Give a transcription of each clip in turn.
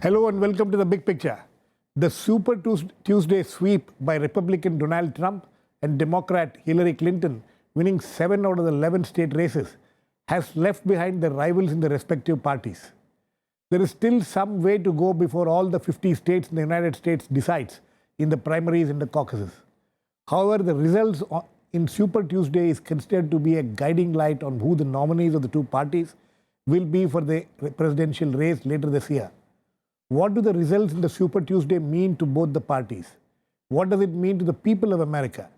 Hello and welcome to the big picture. The Super Tuesday sweep by Republican Donald Trump and Democrat Hillary Clinton, winning 7 out of the 11 state races, has left behind the rivals in the respective parties. There is still some way to go before all the 50 states in the United States decides in the primaries and the caucuses. However, the results in Super Tuesday is considered to be a guiding light on who the nominees of the two parties will be for the presidential race later this year. What do the results in the Super Tuesday mean to both the parties? What does it mean to the people of America?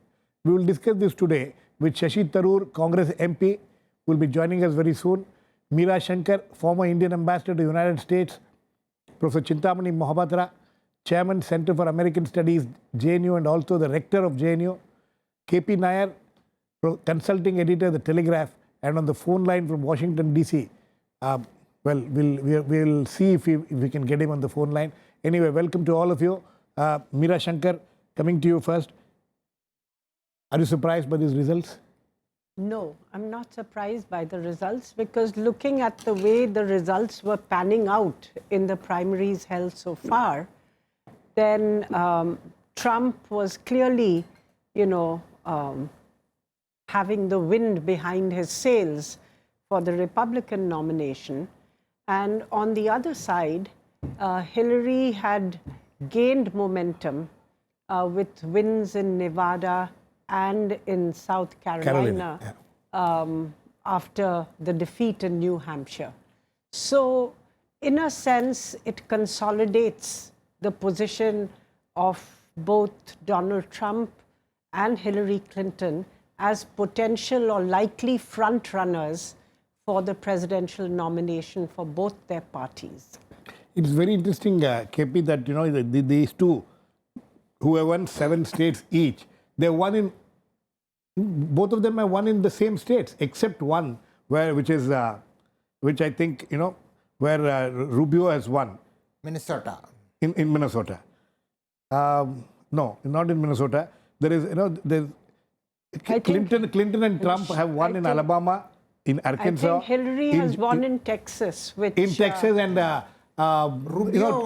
We will discuss this today with Shashi Tharoor, Congress MP, who will be joining us very soon. Meera Shankar, former Indian ambassador to the United States. Prof.Chintamani Mahapatra, Chairman, Center for American Studies, JNU, and also the Rector of JNU. K.P.Nayar, consulting editor of the Telegraph, and on the phone line from Washington, D.C. Well, we'll see if we can get him on the phone line. Anyway, welcome to all of you. Meera Shankar, coming to you first. Are you surprised by these results? No, I'm not surprised by the results because looking at the way the results were panning out in the primaries held so far, then Trump was clearly, having the wind behind his sails for the Republican nomination. And on the other side, Hillary had gained momentum with wins in Nevada and in South Carolina, after the defeat in New Hampshire. So, in a sense, it consolidates the position of both Donald Trump and Hillary Clinton as potential or likely front-runners for the presidential nomination for both their parties. It's very interesting, KP, that these two, who have won 7 states each, they won in, both of them have won in the same states, except one, which I think, where Rubio has won. Minnesota. In Minnesota. No, not in Minnesota. There is, there's Clinton and Trump have won in Alabama, in Arkansas. I think Hillary has won in Texas. In Texas and Rubio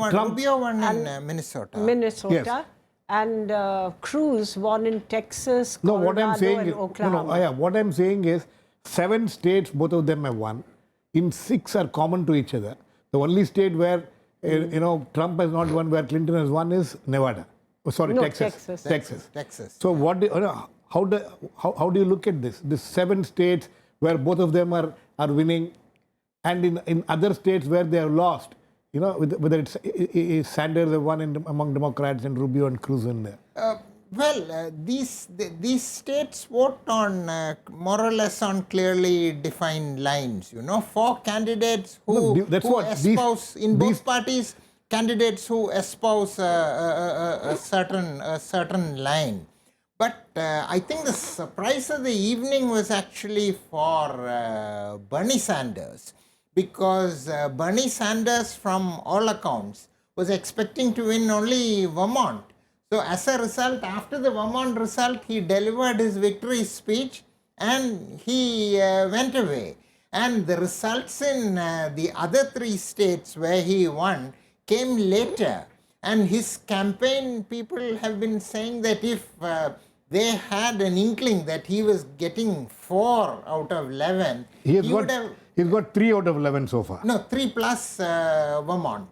won in Minnesota. Yes. And Cruz won in Texas, Colorado, and Oklahoma. What I'm saying is 7 states, both of them have won. In 6 are common to each other. The only state where Trump has not won, where Clinton has won, is Nevada. Texas. Texas. So how do you look at this? These 7 states where both of them are winning, and in other states where they have lost, whether it's Sanders have won among Democrats and Rubio and Cruz in there. These states vote on more or less on clearly defined lines. 4 candidates who espouse in both parties, candidates who espouse a certain line. But I think the surprise of the evening was actually for Bernie Sanders, because Bernie Sanders, from all accounts, was expecting to win only Vermont. So as a result, after the Vermont result, he delivered his victory speech and he went away. And the results in the other 3 states where he won came later. And his campaign people have been saying that if they had an inkling that he was getting 4 out of 11, he's got 3 out of 11 so far. No, 3 plus Vermont.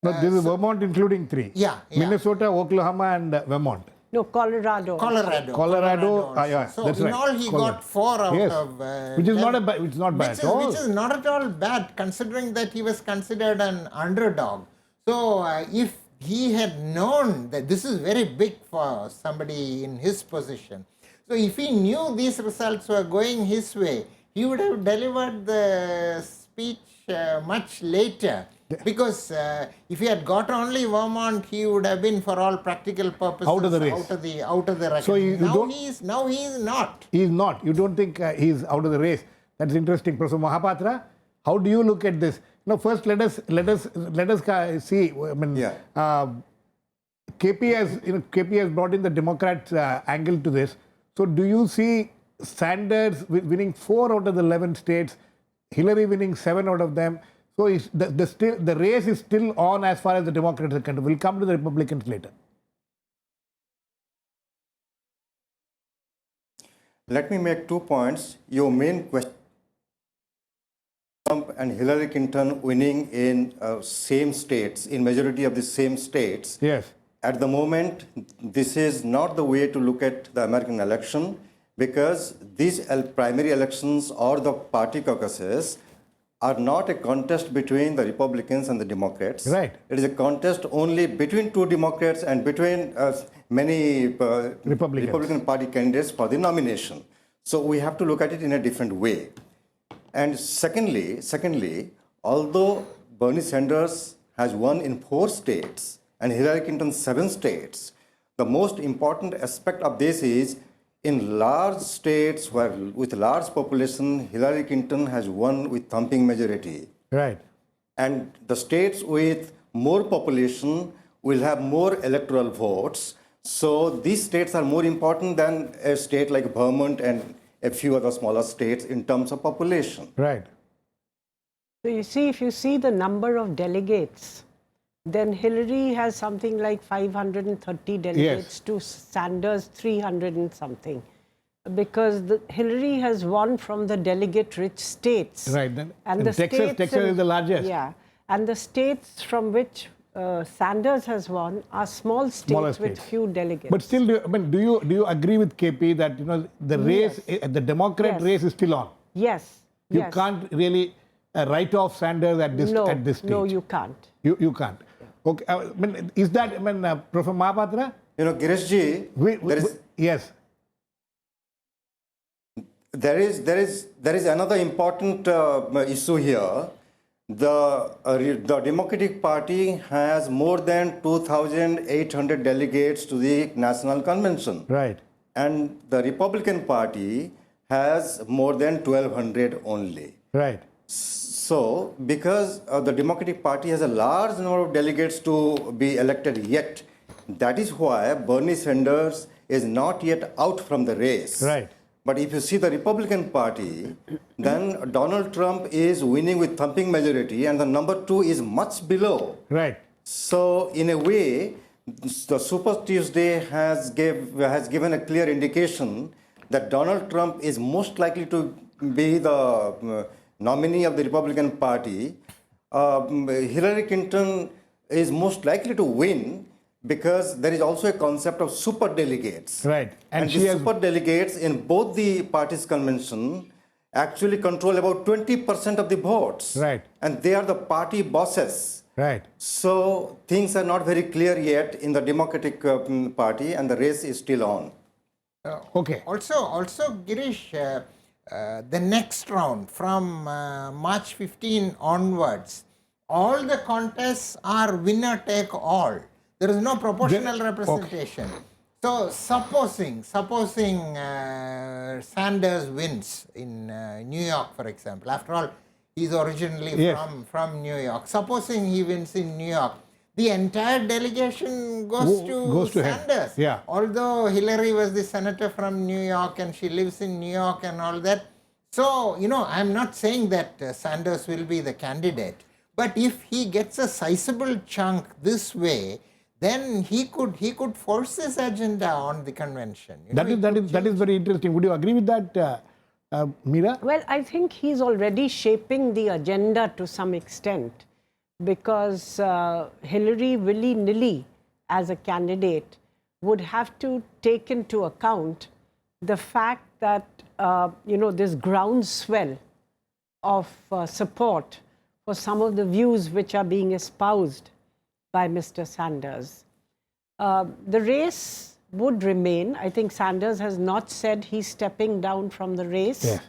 No, this is Vermont including 3. Yeah. Minnesota, Oklahoma, and Vermont. No, Colorado. Yeah, so that's in right. all, he got 4 out of which is not bad at all. Which is not at all bad, considering that he was considered an underdog. So if he had known that this is very big for somebody in his position. So if he knew these results were going his way, he would have delivered the speech much later. Because if he had got only Vermont, he would have been, for all practical purposes, out of the race. Out of the reckoning. So now he is not. He is not. You don't think he's out of the race? That's interesting. Professor Mahapatra, how do you look at this? First let us see. I mean, KP has brought in the Democrats angle to this. So do you see Sanders winning 4 out of the 11 states, Hillary winning 7 out of them? So the race is still on as far as the Democrats are concerned. We'll come to the Republicans later. Let me make 2 points. Your main question, Trump and Hillary Clinton winning in same states, in majority of the same states. Yes. At the moment, this is not the way to look at the American election, because these primary elections or the party caucuses are not a contest between the Republicans and the Democrats. Right. It is a contest only between two Democrats and between many Republican Party candidates for the nomination. So we have to look at it in a different way. And secondly, although Bernie Sanders has won in 4 states and Hillary Clinton 7 states, the most important aspect of this is in large states with large population, Hillary Clinton has won with thumping majority. Right. And the states with more population will have more electoral votes. So these states are more important than a state like Vermont and a few other smaller states in terms of population. Right. So you see, if you see the number of delegates, then Hillary has something like 530 delegates to Sanders 300 and something. Because Hillary has won from the delegate-rich states. Right. And Texas is the largest. Yeah. And the states from which Sanders has won are small states with few delegates. But still, do you agree with KP that the race, the Democrat race is still on? Yes. You can't really write off Sanders at this stage. No, you can't. You can't. Okay. Is that Professor Mahapatra? Girish ji, yes. There is another important issue here. The Democratic Party has more than 2,800 delegates to the National Convention. Right. And the Republican Party has more than 1,200 only. Right. So, because the Democratic Party has a large number of delegates to be elected yet, that is why Bernie Sanders is not yet out from the race. Right. But if you see the Republican Party, then Donald Trump is winning with thumping majority and the number 2 is much below. Right. So in a way, the Super Tuesday has given a clear indication that Donald Trump is most likely to be the nominee of the Republican Party. Hillary Clinton is most likely to win, because there is also a concept of super delegates. Right. And the super delegates in both the parties' convention actually control about 20% of the votes. Right. And they are the party bosses. Right. So things are not very clear yet in the Democratic Party, and the race is still on. Okay. Also, Girish, the next round from March 15 onwards, all the contests are winner take all. There is no proportional representation. Okay. So supposing Sanders wins in New York, for example, after all, he's originally from New York. Supposing he wins in New York, the entire delegation goes to Sanders. Yeah. Although Hillary was the senator from New York and she lives in New York and all that. So, I'm not saying that Sanders will be the candidate. But if he gets a sizable chunk this way, then he could force his agenda on the convention. That is very interesting. Would you agree with that, Meera? Well, I think he's already shaping the agenda to some extent, because Hillary willy-nilly as a candidate would have to take into account the fact that this groundswell of support for some of the views which are being espoused by Mr. Sanders. The race would remain. I think Sanders has not said he's stepping down from the race,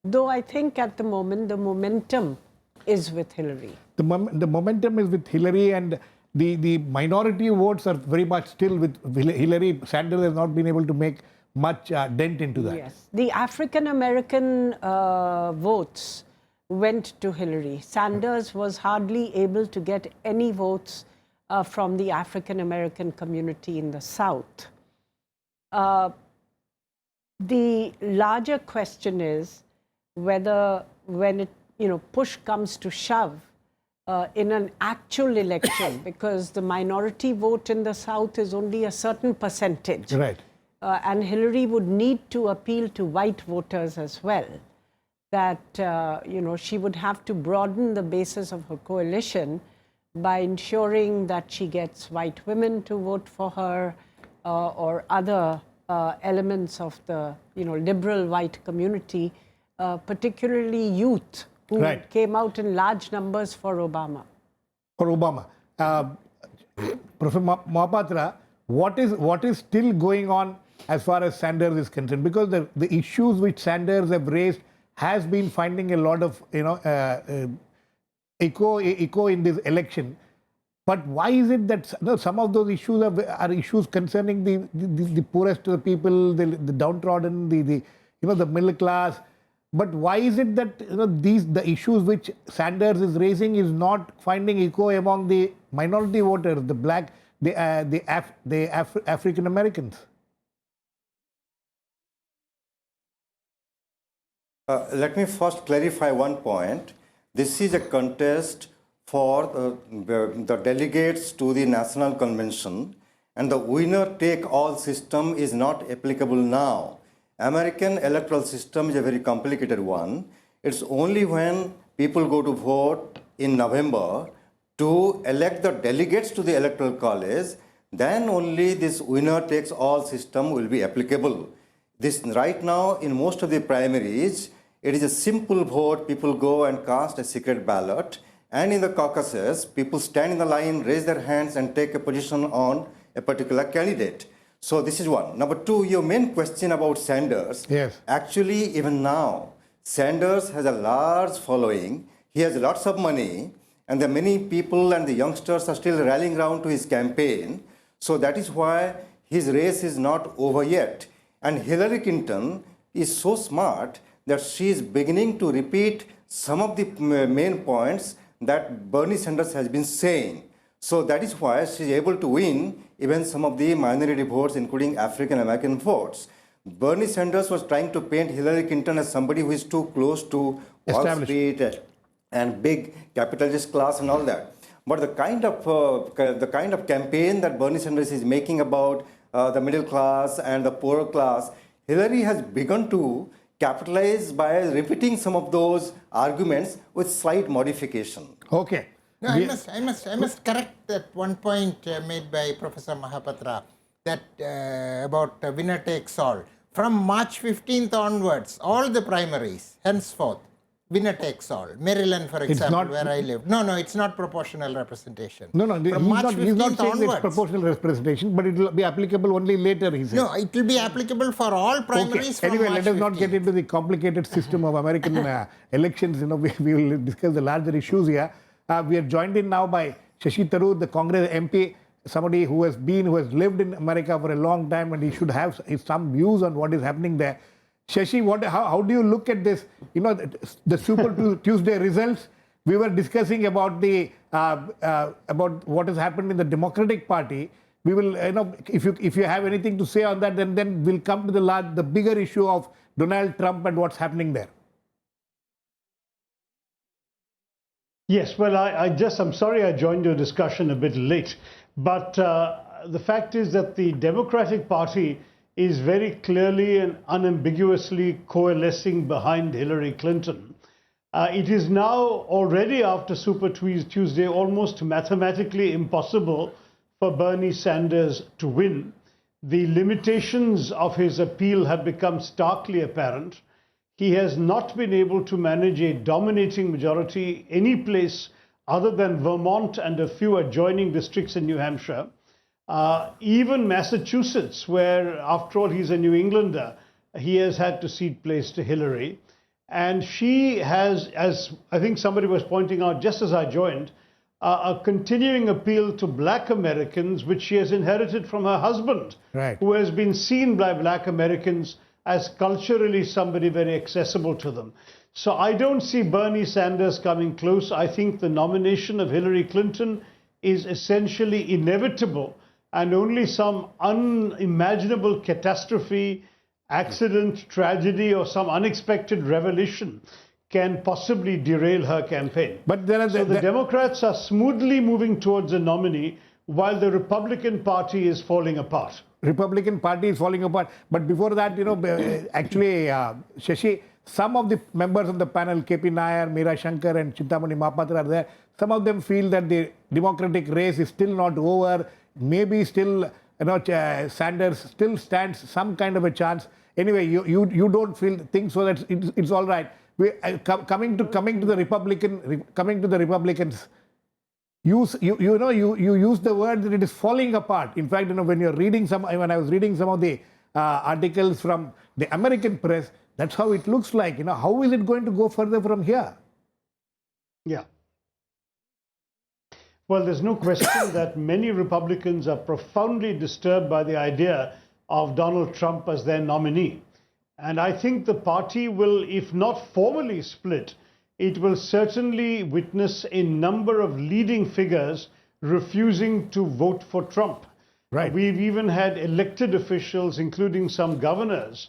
though I think at the moment the momentum is with Hillary. The momentum is with Hillary, and the minority votes are very much still with Hillary. Sanders has not been able to make much dent into that. Yes. The African-American votes went to Hillary. Sanders was hardly able to get any votes from the African-American community in the South. The larger question is whether when push comes to shove, in an actual election because the minority vote in the South is only a certain percentage. Right. And Hillary would need to appeal to white voters as well. That, she would have to broaden the basis of her coalition by ensuring that she gets white women to vote for her or other elements of the, liberal white community, particularly youth who came out in large numbers for Obama. For Obama. Professor Mahapatra, what is still going on as far as Sanders is concerned? Because the issues which Sanders have raised has been finding a lot of echo in this election. But why is it that some of those issues are issues concerning the poorest of the people, the downtrodden, the middle class? But why is it that the issues which Sanders is raising is not finding echo among the minority voters, the black, the African Americans? Let me first clarify one point. This is a contest for the delegates to the National Convention, and the winner-take-all system is not applicable now. American electoral system is a very complicated one. It's only when people go to vote in November to elect the delegates to the Electoral College, then only this winner-takes-all system will be applicable. This right now, in most of the primaries, it is a simple vote. People go and cast a secret ballot. And in the caucuses, people stand in the line, raise their hands, and take a position on a particular candidate. So this is one. Number two, your main question about Sanders. Yes. Actually, even now, Sanders has a large following. He has lots of money. And the many people and the youngsters are still rallying around to his campaign. So that is why his race is not over yet. And Hillary Clinton is so smart that she is beginning to repeat some of the main points that Bernie Sanders has been saying. So that is why she is able to win even some of the minority votes, including African American votes. Bernie Sanders was trying to paint Hillary Clinton as somebody who is too close to Wall Street and big capitalist class and all that. But the kind of campaign that Bernie Sanders is making about the middle class and the poorer class, Hillary has begun to capitalize by repeating some of those arguments with slight modification. Okay. No, I must correct that one point made by Professor Mahapatra that about winner takes all. From March 15th onwards, all the primaries, henceforth, winner takes all. Maryland, for example, where I live. No, it's not proportional representation. No, he's not saying it's proportional representation, but it will be applicable only later, he says. No, it will be applicable for all primaries from Anyway, March let us 15th. not get into the complicated system of American elections. We will discuss the larger issues here. We are joined in now by Shashi Tharoor, the Congress MP, somebody who has lived in America for a long time, and he should have some views on what is happening there. Shashi, how do you look at this? The Super Tuesday results. We were discussing about about what has happened in the Democratic Party. We will, if you have anything to say on that, then we'll come to the bigger issue of Donald Trump and what's happening there. Yes, well, I'm sorry I joined your discussion a bit late, but the fact is that the Democratic Party is very clearly and unambiguously coalescing behind Hillary Clinton. It is now already after Super Tuesday almost mathematically impossible for Bernie Sanders to win. The limitations of his appeal have become starkly apparent. He has not been able to manage a dominating majority any place other than Vermont and a few adjoining districts in New Hampshire. Even Massachusetts, where after all he's a New Englander, he has had to cede place to Hillary. And she has, as I think somebody was pointing out just as I joined, a continuing appeal to black Americans, which she has inherited from her husband, who has been seen by black Americans as culturally somebody very accessible to them. So I don't see Bernie Sanders coming close. I think the nomination of Hillary Clinton is essentially inevitable, and only some unimaginable catastrophe, accident, tragedy, or some unexpected revelation can possibly derail her campaign. But there are So the Democrats are smoothly moving towards a nominee while the Republican Party is falling apart. Republican Party is falling apart. But before that, actually, Shashi, some of the members of the panel, K.P.Nayar, Meera, Shankar and Chintamani Mahapatra are there. Some of them feel that the Democratic race is still not over. Maybe still, Sanders still stands some kind of a chance. Anyway, you don't think so that it's all right. Coming to the Republicans. You use the word that it is falling apart. In fact, when I was reading some of the articles from the American press, that's how it looks like. How is it going to go further from here? Yeah. Well, there's no question that many Republicans are profoundly disturbed by the idea of Donald Trump as their nominee. And I think the party will, if not formally split, it will certainly witness a number of leading figures refusing to vote for Trump. Right. We've even had elected officials, including some governors,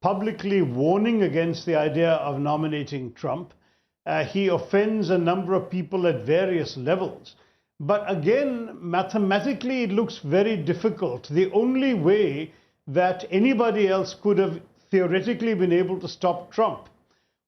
publicly warning against the idea of nominating Trump. He offends a number of people at various levels. But again, mathematically, it looks very difficult. The only way that anybody else could have theoretically been able to stop Trump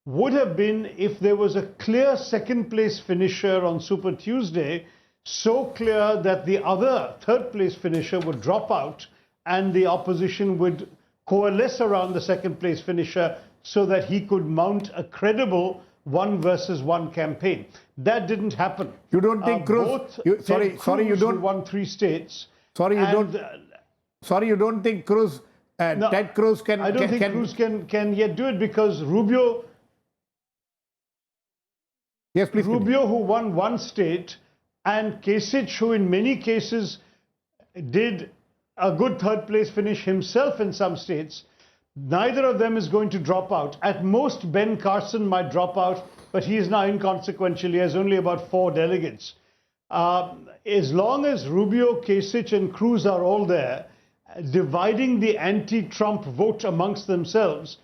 would have been if there was a clear second place finisher on Super Tuesday, so clear that the other third place finisher would drop out and the opposition would coalesce around the second place finisher so that he could mount a credible 1 versus 1 campaign. That didn't happen. You don't think Cruz? Cruz won 3 states. You don't think Cruz? No, Ted Cruz can. I don't think Cruz can yet do it because Rubio. Yes, please. Rubio, who won 1 state, and Kasich, who in many cases did a good third place finish himself in some states, neither of them is going to drop out. At most, Ben Carson might drop out, but he is now inconsequential. He has only about 4 delegates. As long as Rubio, Kasich, and Cruz are all there, dividing the anti-Trump vote amongst themselves,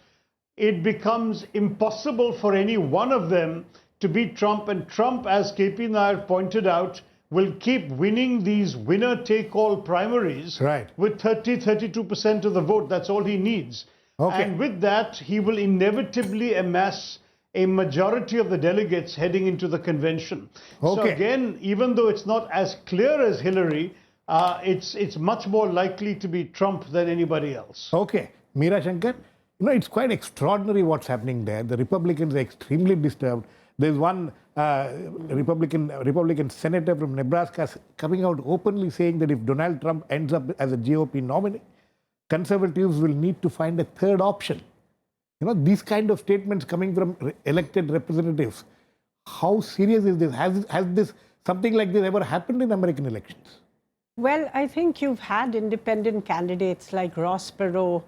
it becomes impossible for any one of them to beat Trump. And Trump, as K.P.Nayar pointed out, will keep winning these winner-take-all primaries with 32% of the vote. That's all he needs. Okay. And with that, he will inevitably amass a majority of the delegates heading into the convention. Okay. So again, even though it's not as clear as Hillary, it's much more likely to be Trump than anybody else. Okay. Meera, Shankar, it's quite extraordinary what's happening there. The Republicans are extremely disturbed. There's one Republican senator from Nebraska coming out openly saying that if Donald Trump ends up as a GOP nominee, conservatives will need to find a third option. These kind of statements coming from elected representatives. How serious is this? Has something like this ever happened in American elections? Well, I think you've had independent candidates like Ross Perot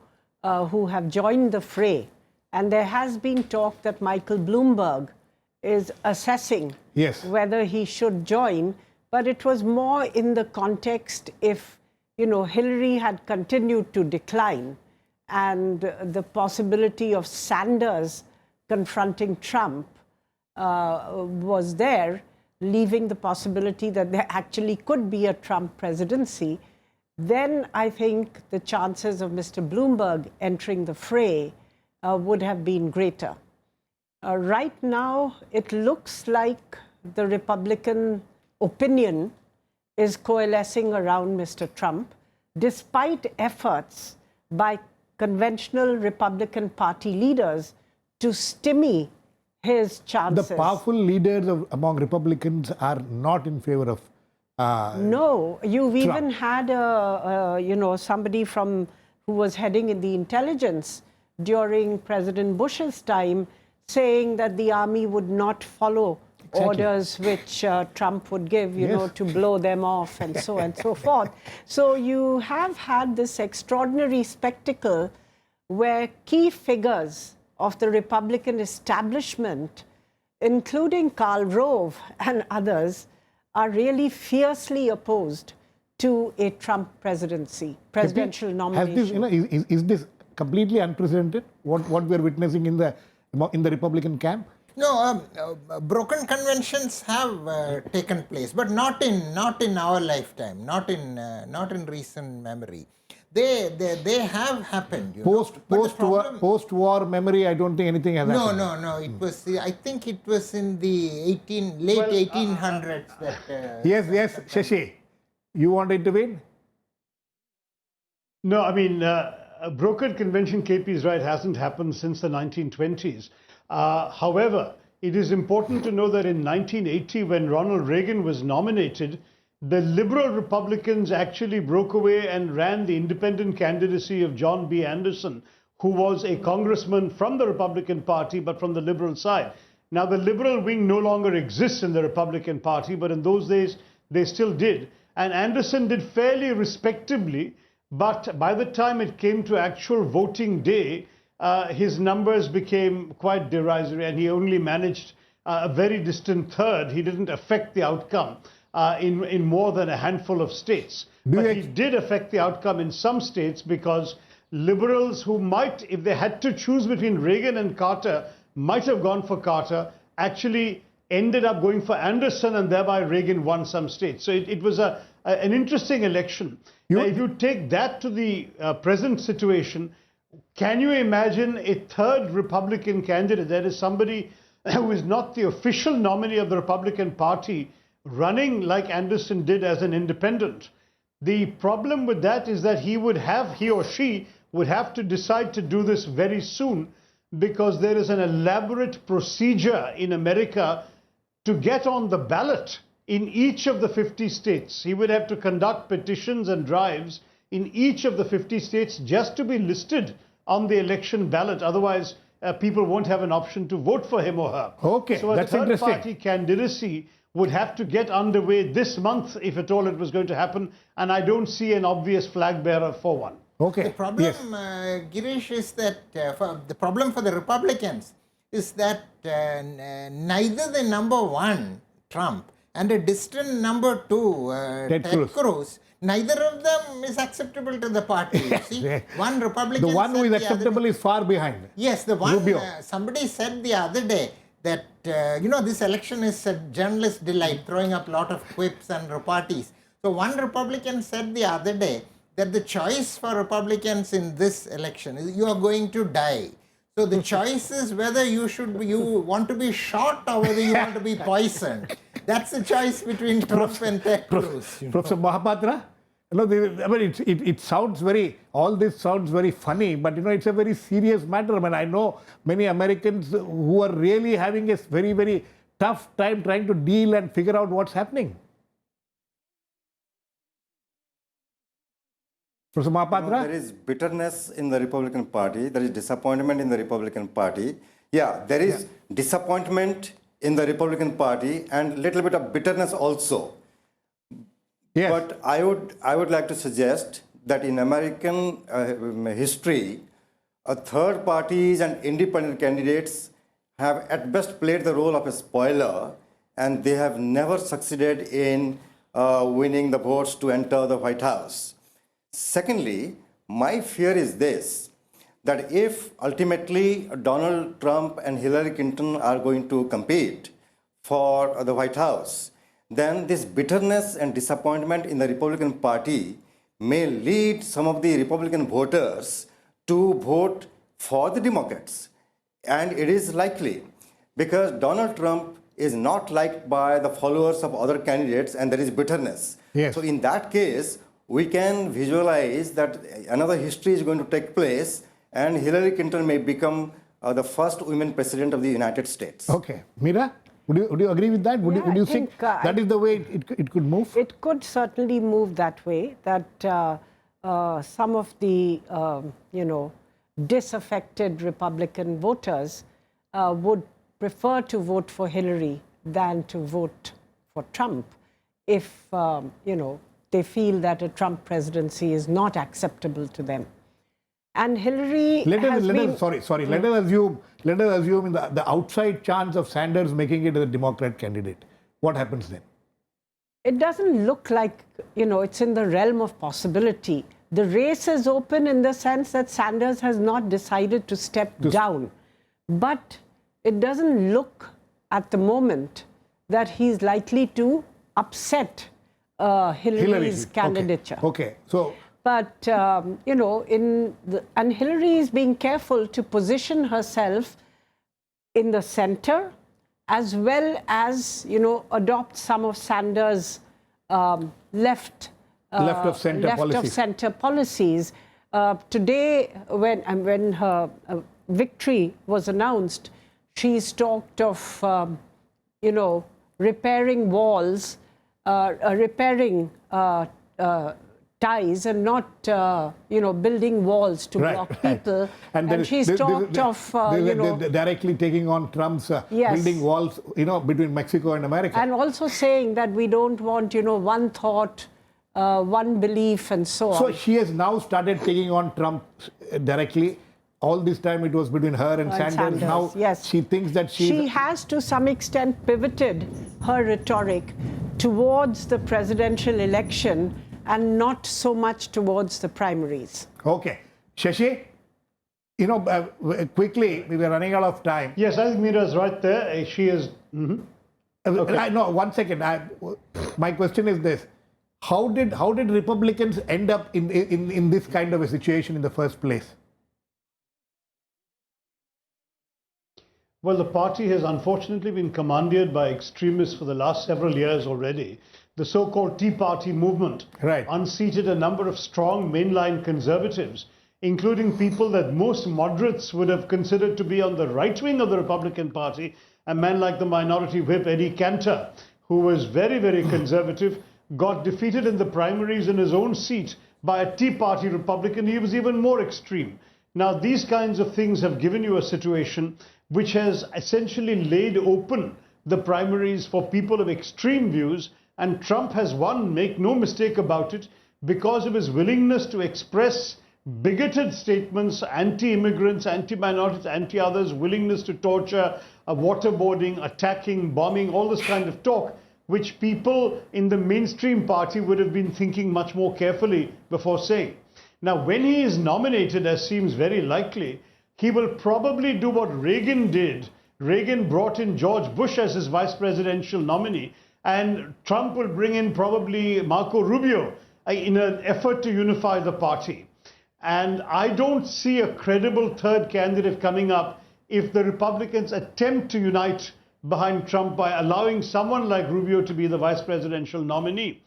who have joined the fray. And there has been talk that Michael Bloomberg is assessing whether he should join. But it was more in the context if, Hillary had continued to decline and the possibility of Sanders confronting Trump was there, leaving the possibility that there actually could be a Trump presidency, then I think the chances of Mr. Bloomberg entering the fray would have been greater. Right now, it looks like the Republican opinion is coalescing around Mr. Trump, despite efforts by conventional Republican Party leaders to stymie his chances. The powerful leaders among Republicans are not in favor of No, you've Trump. even had somebody who was heading in the intelligence during President Bush's time saying that the army would not follow orders which Trump would give, to blow them off and so on and so forth. So you have had this extraordinary spectacle where key figures of the Republican establishment, including Karl Rove and others, are really fiercely opposed to a Trump presidential nomination. Is this completely unprecedented, what we're witnessing in the Republican camp? No, broken conventions have taken place, but not in our lifetime, not in recent memory. They have happened. Post-war memory, I don't think anything has happened. No. It was. I think it was in the late 1800s that. Yes, Shashi, you want to intervene? No, I mean, a brokered convention, KP is right, hasn't happened since the 1920s. However, it is important to know that in 1980, when Ronald Reagan was nominated, the liberal Republicans actually broke away and ran the independent candidacy of John B. Anderson, who was a congressman from the Republican Party, but from the liberal side. Now, the liberal wing no longer exists in the Republican Party, but in those days, they still did. And Anderson did fairly respectably, but by the time it came to actual voting day, his numbers became quite derisory, and he only managed a very distant third. He didn't affect the outcome in more than a handful of states. But he did affect the outcome in some states, because liberals who might, if they had to choose between Reagan and Carter, might have gone for Carter, actually ended up going for Anderson, and thereby Reagan won some states. So it was an interesting election. Now, if you take that to the present situation, can you imagine a third Republican candidate, that is somebody who is not the official nominee of the Republican Party, running like Anderson did as an independent? The problem with that is that he or she would have to decide to do this very soon, because there is an elaborate procedure in America to get on the ballot in each of the 50 states. He would have to conduct petitions and drives in each of the 50 states just to be listed on the election ballot. Otherwise, people won't have an option to vote for him or her. Okay, so that's a interesting. third-party candidacy would have to get underway this month, if at all it was going to happen, and I don't see an obvious flag bearer for one. Okay. The problem, Girish, is that the problem for the Republicans is that neither the number one, Trump, and a distant number two, Ted Cruz, neither of them is acceptable to the party. See, one Republican. The one who is acceptable is far behind. Yes, the one. Somebody said the other day that this election is a journalist delight, throwing up a lot of quips and repartees. So one Republican said the other day that the choice for Republicans in this election is you are going to die. So the choice is whether you want to be shot or whether you want to be poisoned. That's the choice between Trump and Ted Cruz. Professor Mahapatra, it sounds all this sounds very funny, but it's a very serious matter. I know many Americans who are really having a very, very tough time trying to deal and figure out what's happening. Professor Mahapatra? There is bitterness in the Republican Party. There is disappointment in the Republican Party. Yeah, there is disappointment in the Republican Party and little bit of bitterness also. Yes. But I would like to suggest that in American history, third parties and independent candidates have at best played the role of a spoiler, and they have never succeeded in winning the votes to enter the White House. Secondly, my fear is this, that if ultimately Donald Trump and Hillary Clinton are going to compete for the White House, then this bitterness and disappointment in the Republican Party may lead some of the Republican voters to vote for the Democrats. And it is likely, because Donald Trump is not liked by the followers of other candidates, and there is bitterness. Yes. So in that case, we can visualize that another history is going to take place, and Hillary Clinton may become the first woman president of the United States. Okay. Meera, would you agree with that? Would you think that is the way it could move? It could certainly move that way, that some of the, disaffected Republican voters would prefer to vote for Hillary than to vote for Trump if, they feel that a Trump presidency is not acceptable to them. And Hillary Let us assume in the outside chance of Sanders making it the Democrat candidate. What happens then? It doesn't look like, it's in the realm of possibility. The race is open in the sense that Sanders has not decided to step down. But it doesn't look at the moment that he's likely to upset Hillary's candidature. Okay. So, but you know, and Hillary is being careful to position herself in the center, as well as, you know, adopt some of Sanders' left of center policies. Today, when her victory was announced, she's talked of, you know, repairing walls, repairing ties, and not, you know, building walls to block people. And she's talked of, you know, directly taking on Trump's building walls, you know, between Mexico and America. And also saying that we don't want, you know, one thought, one belief, and so on. So she has now started taking on Trump directly. All this time it was between her and Sanders. Now she thinks that she has to some extent pivoted her rhetoric towards the presidential election and not so much towards the primaries. Okay. Shashi, you know, quickly, we were running out of time. Yes, I think Meera is right there. She is... Okay. No, 1 second. My question is this. How did Republicans end up in this kind of a situation in the first place? Well, the party has unfortunately been commandeered by extremists for the last several years already. The so-called Tea Party movement unseated a number of strong mainline conservatives, including people that most moderates would have considered to be on the right wing of the Republican Party. A man like the minority whip Eddie Cantor, who was very, very conservative, got defeated in the primaries in his own seat by a Tea Party Republican. He was even more extreme. Now, these kinds of things have given you a situation which has essentially laid open the primaries for people of extreme views, and Trump has won, make no mistake about it, because of his willingness to express bigoted statements, anti-immigrants, anti-minorities, anti-others, willingness to torture, waterboarding, attacking, bombing, all this kind of talk, which people in the mainstream party would have been thinking much more carefully before saying. Now, when he is nominated, as seems very likely, he will probably do what Reagan did. Reagan brought in George Bush as his vice presidential nominee, and Trump will bring in probably Marco Rubio in an effort to unify the party. And I don't see a credible third candidate coming up if the Republicans attempt to unite behind Trump by allowing someone like Rubio to be the vice presidential nominee.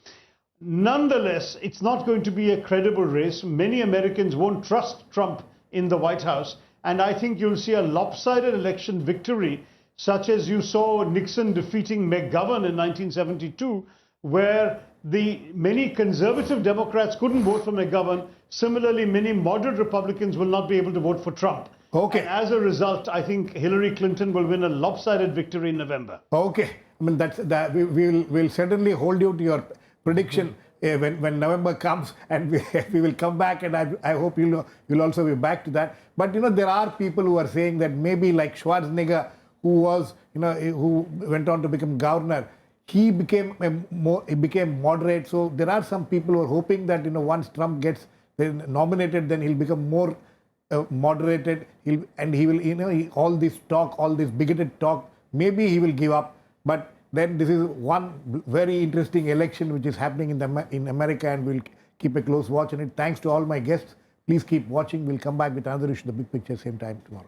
Nonetheless, it's not going to be a credible race. Many Americans won't trust Trump in the White House. And I think you'll see a lopsided election victory, such as you saw Nixon defeating McGovern in 1972, where many conservative Democrats couldn't vote for McGovern. Similarly, many moderate Republicans will not be able to vote for Trump. Okay. And as a result, I think Hillary Clinton will win a lopsided victory in November. Okay. I mean, we'll certainly hold you to your prediction when November comes, and we will come back, and I hope you'll also be back to that. But you know, there are people who are saying that maybe like Schwarzenegger, who went on to become governor, he became moderate. So there are some people who are hoping that, you know, once Trump gets nominated, then he'll become more moderated. He will, you know, all this talk, all this bigoted talk, maybe he will give up. But then this is one very interesting election which is happening in America, and we'll keep a close watch on it. Thanks to all my guests. Please keep watching. We'll come back with another issue, The Big Picture, same time tomorrow.